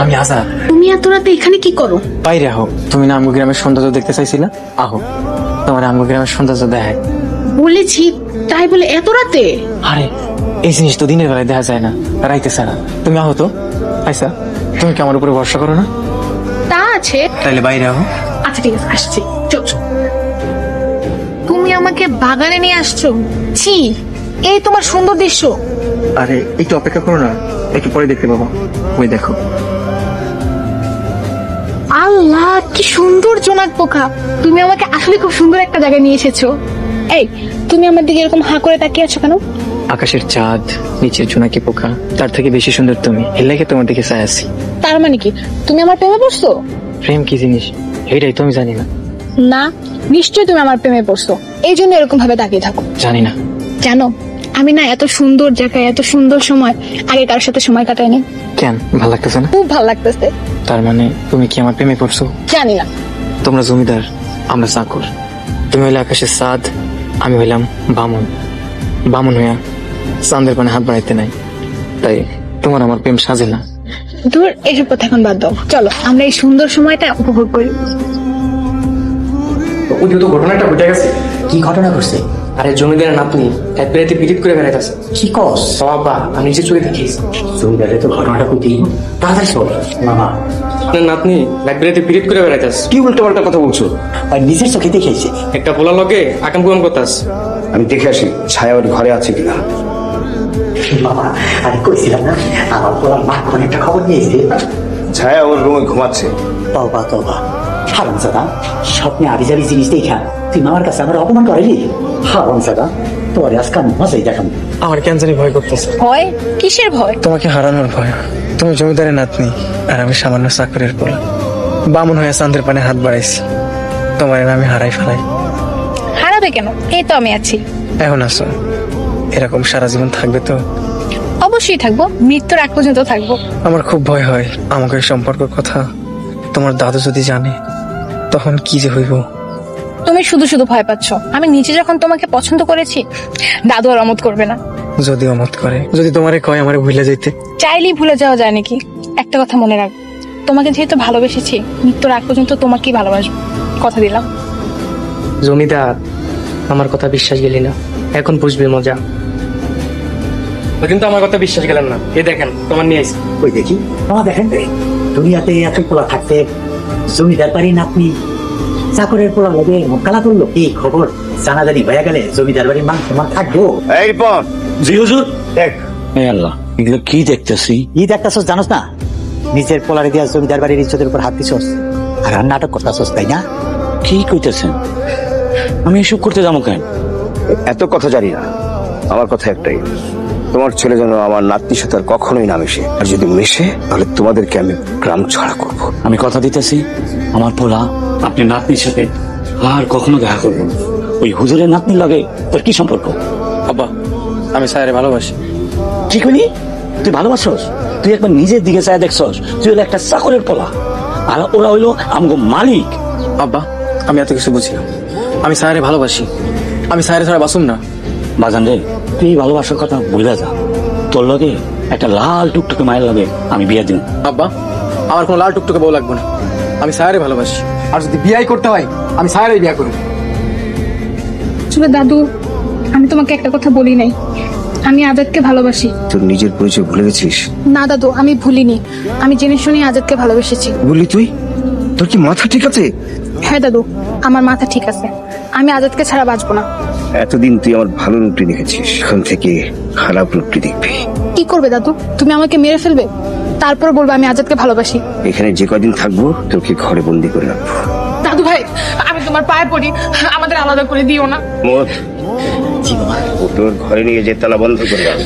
আমি আজাদ। তুমি এত রাতে এখানে কি করো? বাইরে আহো, তুমি না আমগো গ্রামের সৌন্দর্য দেখতে চাইছিলা? আহো, তোমার আমগো গ্রামের সৌন্দর্য দেখায়। বলেছি তাই বলে এত রাতে? আরে এই জিনিস তো দিনের বেলায় দেখা যায় না, রাইতে ছাড়া। তুমি আহো তো। আচ্ছা, তুমি কি আমার উপরে ভরসা করো না? তা আছে। তাইলে বাইরে আহো। আচ্ছা ঠিক আছে, আসছি। চল চল। তুমি আমাকে বাগানে নিয়ে আসছো? ছি, এই তোমার সুন্দর দৃশ্য। আরে একটু অপেক্ষা করো না, একটু পরে দেখতে পাবো। ওই দেখো। আল্লাহ, কি সুন্দর জোনাক পোকা। তুমি আমাকে আসলে খুব সুন্দর একটা জায়গায় নিয়ে এসেছো। এই, তুমি আমার দিকে এরকম হাঁ করে তাকিয়ে আছো কেন? আকাশের চাঁদ, নিচের জোনাকি পোকা, তার থেকে বেশি সুন্দর তুমি। এর লাগে তোমার দিকে চাই আছি। তার মানে কি তুমি আমার প্রেমে পড়ছো? প্রেম কি জিনিস এইটাই তুমি জানি না? না, নিশ্চয়ই তুমি আমার প্রেমে পড়ছো, এই জন্য এরকম ভাবে তাকিয়ে থাকো। জানি না। জানো, আমি না এত সুন্দর জায়গায় এত সুন্দর সময় আগে কারোর সাথে সময় কাটাইনি। কেন ভালো লাগতেছে না? খুব ভালো লাগতেছে। তার মানে তুমি কি আমার প্রেমে পড়ছো? জানি না। তোমরা জমিদার, আমরা চাকর। তুমি হইলে আকাশের চাঁদ, আমি হইলাম বামুন। বামুন হইয়া চাঁদের পানে হাত বাড়াইতে নাই, তাই তোমার আমার প্রেম সাজে না। দূর, এসব কথা এখন বাদ দাও। চলো আমরা এই সুন্দর সময়টা উপভোগ করি। ওই তো ঘটনাটা ঘটে গেছে। কি ঘটনা ঘটছে? আরে জমিদারের নাতনি এক বেড়াইতে পিরিত করে বেড়াইতেছে। কি কস? বাবা, আমি নিজে চোখে দেখিস। জমিদারে তো ঘটনাটা কইতেই তাড়াতাড়ি চল মামা। আপনার নাতনি এক বেড়াইতে পিরিত করে বেড়াইতেছে। কি উল্টো পাল্টা কথা বলছো? আর নিজের চোখে দেখেছে। একটা পোলা লগে আকাম কুকাম করতাস। আমি দেখে আসি ছায়া ওর ঘরে আছে কিনা। বাবা, আমি কইছিলাম না আমার পোলার মা কোন একটা খবর নিয়েছে। ছায়া ওর রুমে ঘুমাচ্ছে। তবা তবা, হারামজাদা, স্বপ্নে আবিজাবি জিনিস দেখা তুই মামার কাছে আমার অপমান করেলি। হারামজাদা, তোর আজকাল মজাই দেখাম। আমার কেন জানি ভয় করতেছে। ভয়? কিসের ভয়? তোমাকে হারানোর ভয়। তুমি জমিদারের নাতনি আর আমি সামান্য চাকরের পোলা। বামুন হয়ে চাঁদের পানে হাত বাড়াইছি, তোমার আমি হারাই ফেলাই। হারাবে কেন? এই তো আমি আছি। এখন আসো, এরকম সারা জীবন থাকবে তো? অবশ্যই থাকবো, মৃত্যুর আগ পর্যন্ত থাকবো। আমার খুব ভয় হয় আমাকে এই সম্পর্কের কথা তোমার দাদু যদি জানে, তখন কি যে হইব। তুমি শুধু শুধু ভয় পাচ্ছ। আমি নিজে যখন তোমাকে পছন্দ করেছি, দাদু আর অমত করবে না। যদি অমত করে, যদি তোমারে কয় আমারে ভুলে যাইতে? চাইলেই ভুলে যাওয়া যায় নাকি? একটা কথা মনে রাখ, তোমাকে যেহেতু ভালোবেসেছি, মৃত্যুর আগ পর্যন্ত তোমাকেই ভালোবাসবো, কথা দিলাম। জমিদার, আমার কথা বিশ্বাস গেলি না, এখন বুঝবি মজা। কিন্তু আমার কথা বিশ্বাস গেলেন না। এই দেখেন তোমার নিয়ে আইছি। ওই দেখি মামা, দেখেন দুনিয়াতে এত পোলা থাকতে জমিদার বাড়ি নাতনি চাকরের পোলা লাগে মোকালা করলো। কি খবর? জানাজানি হয়ে গেলে জমিদার বাড়ির মান তোমার থাকবো? এই রিপন, জি হুজুর। দেখ। হে আল্লাহ, এগুলো কি দেখতেছি? ঈদ একটা সোস জানোস না? নিজের পোলারে দিয়া জমিদার বাড়ির ইজ্জতের উপর হাত দিছস আর নাটক করতেছস, তাই না? কি কইতেছেন? আমি এসব করতে যাবো কেন? এত কথা জানি না, আমার কথা একটাই, তোমার ছেলে যেন আমার নাতনির সাথে আর কখনোই না মেশে। আর যদি মেশে তাহলে তোমাদেরকে আমি গ্রাম ছাড়া করবো। আমি কথা দিতেছি, আমার পোলা আপনি নাতনির সাথে আর কখনো দেখা করবো না। ওই হুজুরের নাতনির লাগে তোর কি সম্পর্ক? আব্বা, আমি স্যারে ভালোবাসি। কি করি? তুই ভালোবাসস? তুই একবার নিজের দিকে চায় দেখছস? তুই হলো একটা চাকরের পোলা, আর ওরা হইলো আমগো মালিক। আব্বা, আমি এত কিছু বুঝি না। আমি স্যারে ভালোবাসি, আমি স্যারে ছাড়া বাসুম না। বাজান রে, তুই এই ভালোবাসার কথা ভুলে যা। তোর লগে একটা লাল টুকটুকে মায়ের লাগে আমি বিয়ে দিন। আব্বা, আমার কোনো লাল টুকটুকে বউ লাগবে না। আমি স্যারে ভালোবাসি, আর যদি বিয়াই করতে হয় আমি স্যারে বিয়া করব। আসলে দাদু, আমি তোমাকে একটা কথা বলি নাই, আমি আজাদকে ভালোবাসি। তোর নিজের পরিচয় ভুলে গেছিস? না দাদু, আমি ভুলিনি, আমি জেনে শুনে আজাদকে ভালোবেসেছি। বললি তুই? তোর কি মাথা ঠিক আছে? হ্যাঁ দাদু, আমার মাথা ঠিক আছে, আমি আজাদকে ছাড়া বাঁচবো না। এতদিন তুই আমার ভালো রূপটি দেখেছিস, এখন থেকে খারাপ রূপটি দেখবি। কি করবে দাদু? তুমি আমাকে মেরে ফেলবে, তারপর বলবো আমি আজাদকে ভালোবাসি। এখানে যে কদিন থাকবো তোকে ঘরে বন্দি করে রাখবো। দাদু ভাই, আমি তোমার পায়ে পড়ি, আমাদের আলাদা করে দিও না। ও তোর ঘরে নিয়ে যে তালা বন্ধ করে দাও।